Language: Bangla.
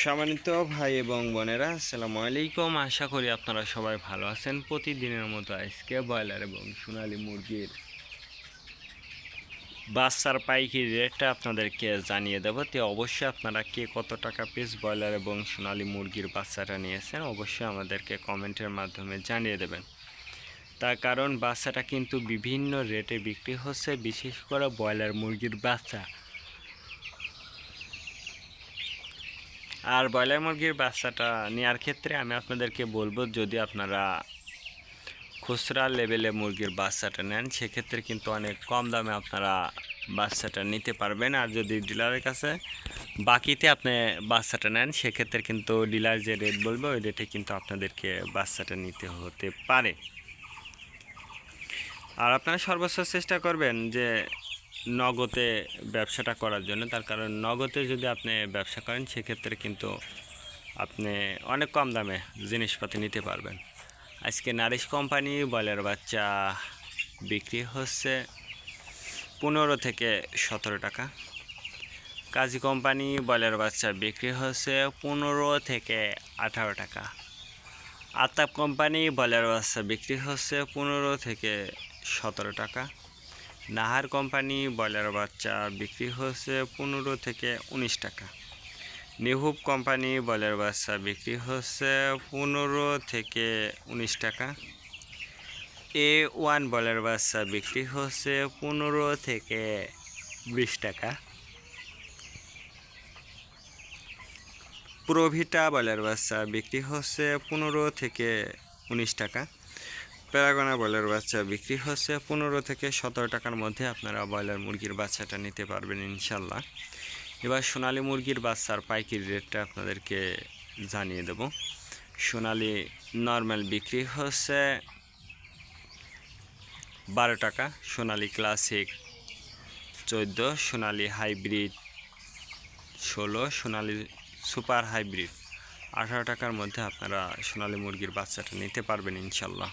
সম্মানিত ভাই এবং বোনেরা, আসসালামু আলাইকুম। আশা করি আপনারা সবাই ভালো আছেন। প্রতিদিনের মতো আজকে ব্রয়লার এবং সোনালী মুরগির বাচ্চার পাইকারি রেটটা আপনাদেরকে জানিয়ে দেবো। তো অবশ্যই আপনারা কে কত টাকা পিস ব্রয়লার এবং সোনালী মুরগির বাচ্চাটা নিয়েছেন অবশ্যই আমাদেরকে কমেন্টের মাধ্যমে জানিয়ে দেবেন। তার কারণ বাচ্চাটা কিন্তু বিভিন্ন রেটে বিক্রি হচ্ছে, বিশেষ করে ব্রয়লার মুরগির বাচ্চা। আর ব্রয়লার মুরগির বাচ্চাটা নেওয়ার ক্ষেত্রে আমি আপনাদেরকে বলবো, যদি আপনারা খুচরা লেভেলে মুরগির বাচ্চাটা নেন সেক্ষেত্রে কিন্তু অনেক কম দামে আপনারা বাচ্চাটা নিতে পারবেন। আর যদি ডিলারের কাছে বাকিতে আপনি বাচ্চাটা নেন সেক্ষেত্রে কিন্তু ডিলার যে রেট বলবে ওই রেটে কিন্তু আপনাদেরকে বাচ্চাটা নিতে হতে পারে। আর আপনারা সর্বোচ্চ চেষ্টা করবেন যে নগদে ব্যবসাটা করার জন্য। তার কারণ নগদে যদি আপনি ব্যবসা করেন সেক্ষেত্রে কিন্তু আপনি অনেক কম দামে জিনিসপাতি নিতে পারবেন। আজকে নারিশ কোম্পানি ব্রয়লার বাচ্চা বিক্রি হচ্ছে 15 থেকে 17 টাকা। কাজী কোম্পানি ব্রয়লার বাচ্চা বিক্রি হচ্ছে 15 থেকে 18 টাকা। আতাপ কোম্পানি ব্রয়লার বাচ্চা বিক্রি হচ্ছে 15 থেকে 17 টাকা। নাহার কোম্পানি ব্রয়লার বাচ্চা বিক্রি হচ্ছে 15 থেকে 19 টাকা। নিহুব কোম্পানি ব্রয়লার বাচ্চা বিক্রি হচ্ছে 15 থেকে 19 টাকা। A1 ব্রয়লার বাচ্চা বিক্রি হচ্ছে 15 থেকে 20 টাকা। প্রোভিটা ব্রয়লার বাচ্চা বিক্রি হচ্ছে 15 থেকে 19 টাকা। প্যারাগনা ব্রয়লার বাচ্চা বিক্রি হচ্ছে 15 থেকে 17 টাকার মধ্যে আপনারা ব্রয়লার মুরগির বাচ্চাটা নিতে পারবেন ইনশাল্লাহ। এবার সোনালী মুরগির বাচ্চার পাইকারি রেটটা আপনাদেরকে জানিয়ে দেব। সোনালী নর্মাল বিক্রি হচ্ছে 12 টাকা, সোনালী ক্লাসিক 14, সোনালী হাইব্রিড 16, সোনালী সুপার হাইব্রিড 18 টাকার মধ্যে আপনারা সোনালী মুরগির বাচ্চাটা নিতে পারবেন ইনশাল্লাহ।